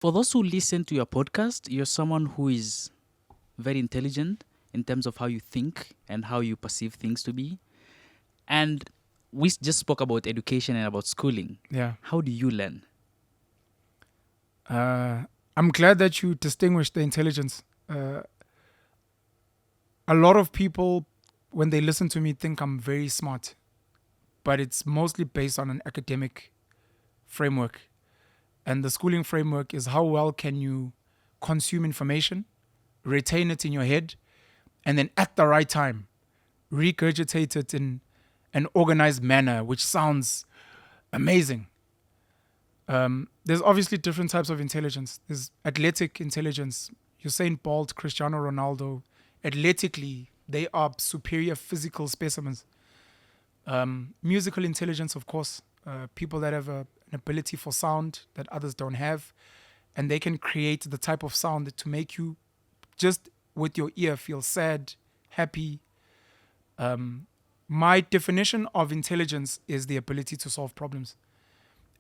For those who listen to your podcast, you're someone who is very intelligent in terms of how you think and how you perceive things to be. And we just spoke about education and about schooling. Yeah. How do you learn? I'm glad that you distinguish the intelligence. A lot of people, when they listen to me, think I'm very smart, but it's mostly based on an academic framework. And the schooling framework is how well can you consume information, retain it in your head, and then at the right time, regurgitate it in an organized manner, which sounds amazing. There's obviously different types of intelligence. There's athletic intelligence. Usain Bolt, Cristiano Ronaldo, athletically, they are superior physical specimens. Musical intelligence, of course, people that have an ability for sound that others don't have, and they can create the type of sound to make you just with your ear feel sad, happy. My definition of intelligence is the ability to solve problems.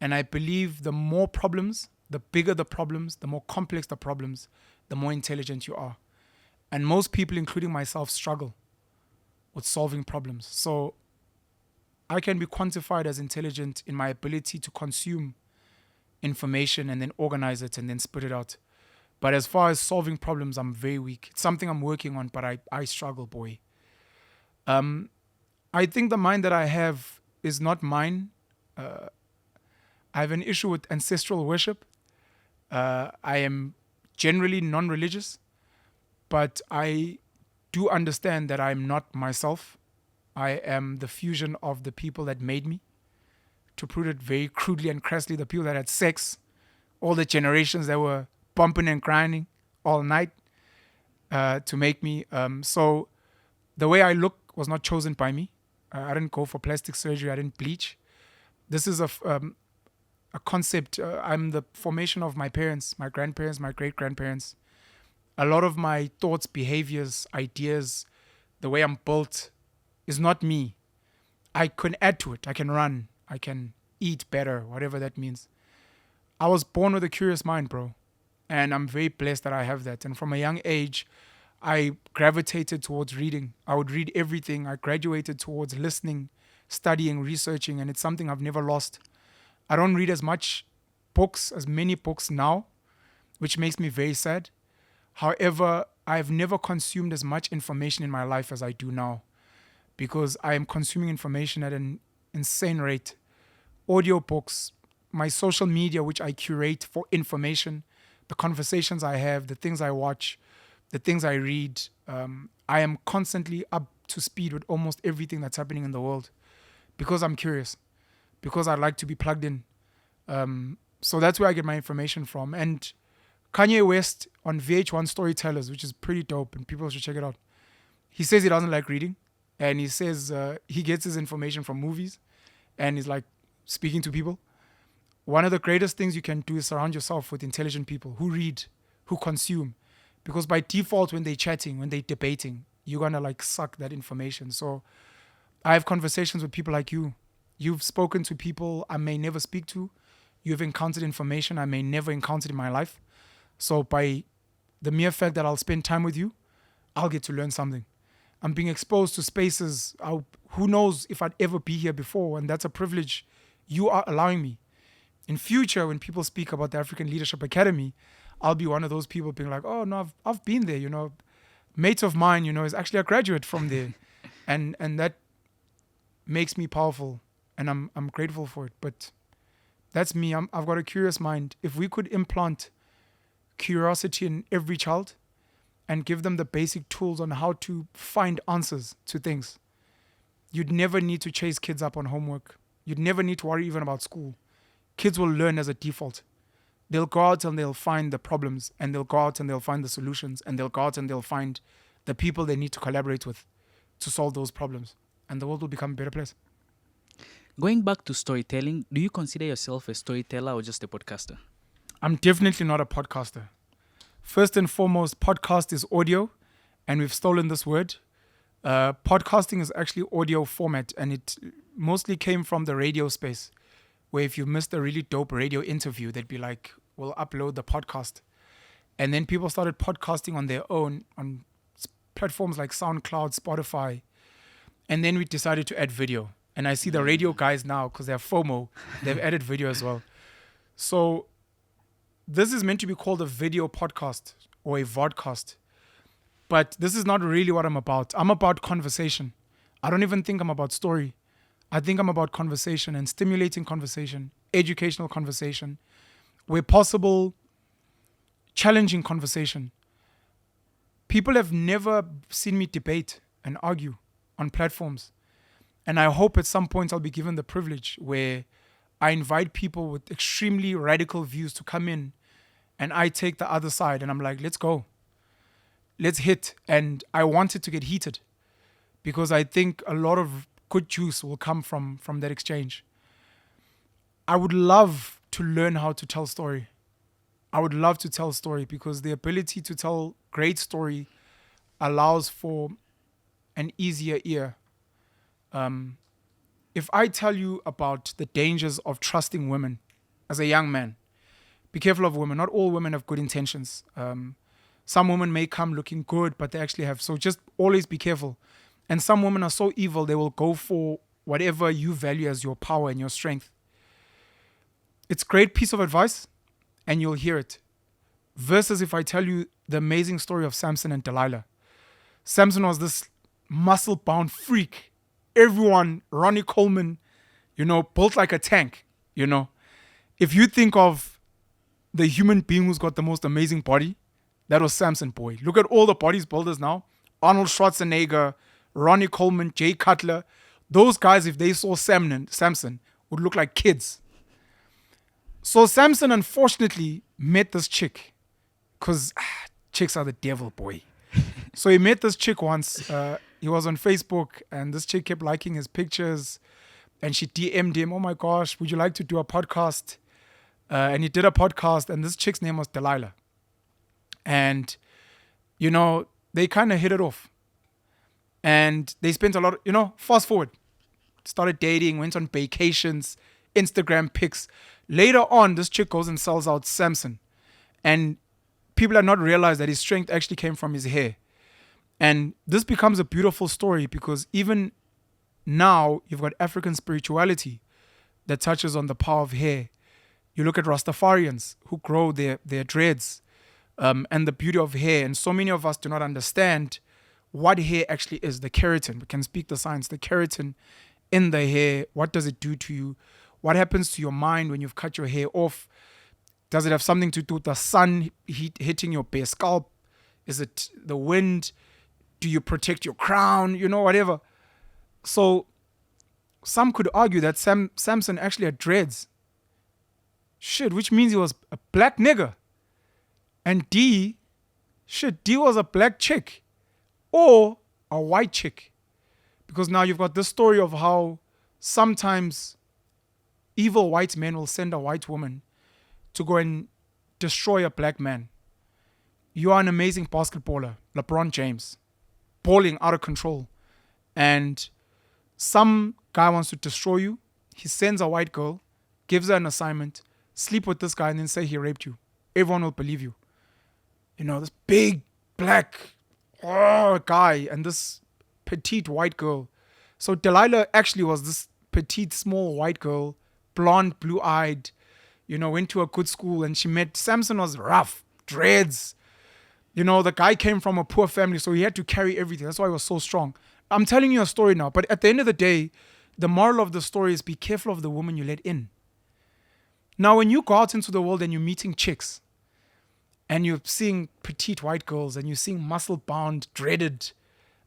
And I believe the more problems, the bigger the problems, the more complex the problems, the more intelligent you are. And most people, including myself, struggle with solving problems. So I can be quantified as intelligent in my ability to consume information and then organize it and then spit it out. But as far as solving problems, I'm very weak. It's something I'm working on, but I struggle, boy. I think the mind that I have is not mine. I have an issue with ancestral worship. I am generally non-religious, but I do understand that I'm not myself. I am the fusion of the people that made me. To put it very crudely and crassly, the people that had sex, all the generations that were bumping and grinding all night to make me. So the way I look was not chosen by me. I didn't go for plastic surgery. I didn't bleach. This is a concept. I'm the formation of my parents, my grandparents, my great-grandparents. A lot of my thoughts, behaviors, ideas, the way I'm built is not me. I can add to it. I can run. I can eat better, whatever that means. I was born with a curious mind, bro. And I'm very blessed that I have that. And from a young age, I gravitated towards reading. I would read everything. I graduated towards listening, studying, researching, and it's something I've never lost. I don't read as many books now, which makes me very sad. However, I've never consumed as much information in my life as I do now because I am consuming information at an insane rate. Audiobooks, my social media, which I curate for information, the conversations I have, the things I watch, the things I read. I am constantly up to speed with almost everything that's happening in the world because I'm curious, because I like to be plugged in. So that's where I get my information from. And Kanye West on VH1 Storytellers, which is pretty dope, and people should check it out. He says he doesn't like reading, and he says he gets his information from movies, and he's like speaking to people. One of the greatest things you can do is surround yourself with intelligent people who read, who consume, because by default, when they're chatting, when they're debating, you're gonna like suck that information. So I have conversations with people like you. You've spoken to people I may never speak to. You've encountered information I may never encounter in my life. So by the mere fact that I'll spend time with you, I'll get to learn something. I'm being exposed to spaces. Who knows if I'd ever be here before, and that's a privilege you are allowing me. In future, when people speak about the African Leadership Academy, I'll be one of those people being like, oh no, I've been there, Mate of mine, is actually a graduate from there. and that makes me powerful, and I'm grateful for it. But that's me. I've got a curious mind. If we could implant curiosity in every child and give them the basic tools on how to find answers to things, you'd never need to chase kids up on homework. You'd never need to worry even about school. Kids will learn as a default. They'll go out and they'll find the problems, and they'll go out and they'll find the solutions, and they'll go out and they'll find the people they need to collaborate with to solve those problems. And the world will become a better place. Going back to storytelling, do you consider yourself a storyteller or just a podcaster? I'm definitely not a podcaster. First and foremost, podcast is audio, and we've stolen this word. Podcasting is actually audio format, and it mostly came from the radio space, where if you missed a really dope radio interview, they'd be like, will upload the podcast. And then people started podcasting on their own on platforms like SoundCloud, Spotify. And then we decided to add video. And I see the radio guys now, because they have FOMO, they've added video as well. So this is meant to be called a video podcast or a vodcast. But this is not really what I'm about. I'm about conversation. I don't even think I'm about story. I think I'm about conversation and stimulating conversation, educational conversation, where possible, challenging conversation. People have never seen me debate and argue on platforms. And I hope at some point I'll be given the privilege where I invite people with extremely radical views to come in and I take the other side and I'm like, let's go. Let's hit. And I want it to get heated because I think a lot of good juice will come from that exchange. I would love to learn how to tell story. I would love to tell story because the ability to tell great story allows for an easier ear. If I tell you about the dangers of trusting women as a young man, be careful of women. Not all women have good intentions. Some women may come looking good, but they actually have. So just always be careful. And some women are so evil, they will go for whatever you value as your power and your strength. It's a great piece of advice, and you'll hear it. Versus if I tell you the amazing story of Samson and Delilah. Samson was this muscle-bound freak. Everyone, Ronnie Coleman, built like a tank, If you think of the human being who's got the most amazing body, that was Samson, boy. Look at all the bodybuilders now. Arnold Schwarzenegger, Ronnie Coleman, Jay Cutler. Those guys, if they saw Samson, would look like kids. So Samson, unfortunately, met this chick. Because chicks are the devil, boy. So he met this chick once. He was on Facebook, and this chick kept liking his pictures. And she DM'd him, oh my gosh, would you like to do a podcast? And he did a podcast, and this chick's name was Delilah. And, they kind of hit it off. And they spent a lot, fast forward. Started dating, went on vacations, Instagram pics. Later on, this chick goes and sells out Samson. And people had not realized that his strength actually came from his hair. And this becomes a beautiful story because even now, you've got African spirituality that touches on the power of hair. You look at Rastafarians who grow their dreads and the beauty of hair. And so many of us do not understand what hair actually is, the keratin. We can speak the science, the keratin in the hair. What does it do to you? What happens to your mind when you've cut your hair off? Does it have something to do with the sun heat hitting your bare scalp? Is it the wind? Do you protect your crown? Whatever. So some could argue that Samson actually had dreads. Shit, which means he was a black nigger. And D was a black chick. Or a white chick. Because now you've got this story of how sometimes evil white men will send a white woman to go and destroy a black man. You are an amazing basketballer, LeBron James, balling out of control. And some guy wants to destroy you. He sends a white girl, gives her an assignment, sleep with this guy and then say he raped you. Everyone will believe you. This big black guy and this petite white girl. So Delilah actually was this petite, small white girl, blonde, blue-eyed, went to a good school, and she met Samson. Was rough, dreads. The guy came from a poor family, so he had to carry everything. That's why he was so strong. I'm telling you a story now, but at the end of the day, the moral of the story is be careful of the woman you let in. Now, when you go out into the world and you're meeting chicks, and you're seeing petite white girls, and you're seeing muscle-bound, dreaded,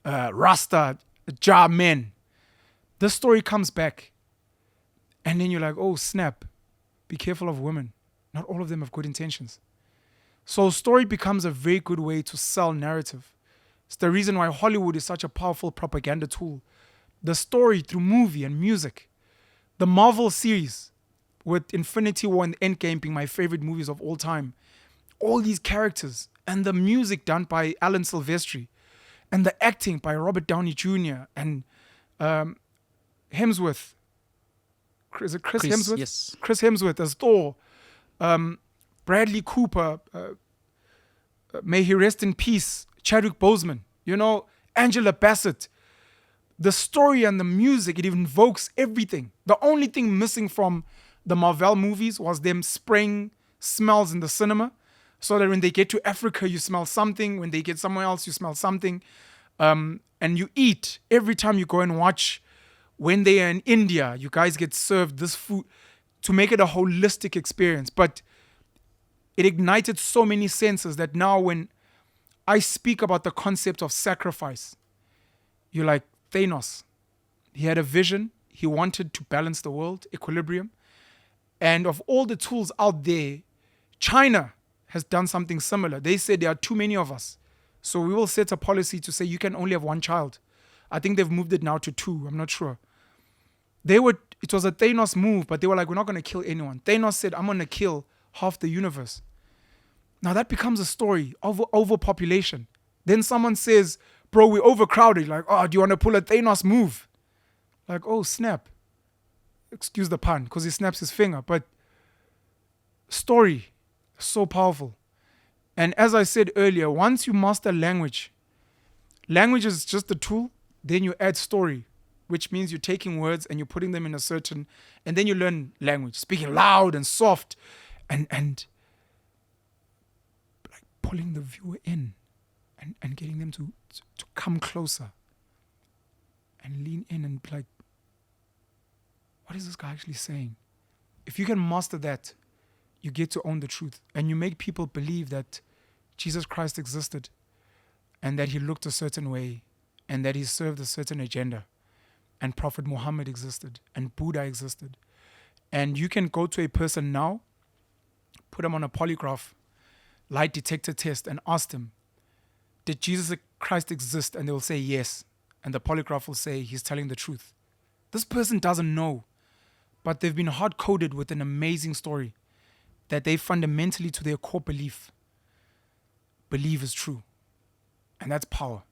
rasta, jar men, this story comes back. And then you're like, oh, snap. Be careful of women. Not all of them have good intentions. So story becomes a very good way to sell narrative. It's the reason why Hollywood is such a powerful propaganda tool. The story through movie and music. The Marvel series, with Infinity War and Endgame being my favorite movies of all time. All these characters and the music done by Alan Silvestri and the acting by Robert Downey Jr. and Hemsworth. Is it Chris Hemsworth? Yes. Chris Hemsworth as Thor. Bradley Cooper, may he rest in peace, Chadwick Boseman, Angela Bassett. The story and the music, it invokes everything. The only thing missing from the Marvel movies was them spraying smells in the cinema, so that when they get to Africa, you smell something. When they get somewhere else, you smell something. And you eat every time you go and watch. When they are in India, you guys get served this food to make it a holistic experience. But it ignited so many senses that now when I speak about the concept of sacrifice, you're like, Thanos. He had a vision. He wanted to balance the world, equilibrium. And of all the tools out there, China has done something similar. They said there are too many of us. So we will set a policy to say you can only have one child. I think they've moved it now to 2. I'm not sure. It was a Thanos move, but they were like, we're not going to kill anyone. Thanos said, I'm going to kill half the universe. Now that becomes a story of overpopulation. Then someone says, bro, we're overcrowded. Like, oh, do you want to pull a Thanos move? Like, oh, snap. Excuse the pun, because he snaps his finger. But story, so powerful. And as I said earlier, once you master language is just a tool. Then you add story, which means you're taking words and you're putting them in a certain, and then you learn language, speaking loud and soft, and like pulling the viewer in, and getting them to come closer and lean in and be like, what is this guy actually saying? If you can master that, you get to own the truth, and you make people believe that Jesus Christ existed and that he looked a certain way and that he served a certain agenda, and Prophet Muhammad existed and Buddha existed. And you can go to a person now, put them on a polygraph lie detector test and ask them, did Jesus Christ exist? And they will say yes. And the polygraph will say he's telling the truth. This person doesn't know, but they've been hard-coded with an amazing story that they fundamentally, to their core believe is true. And that's power.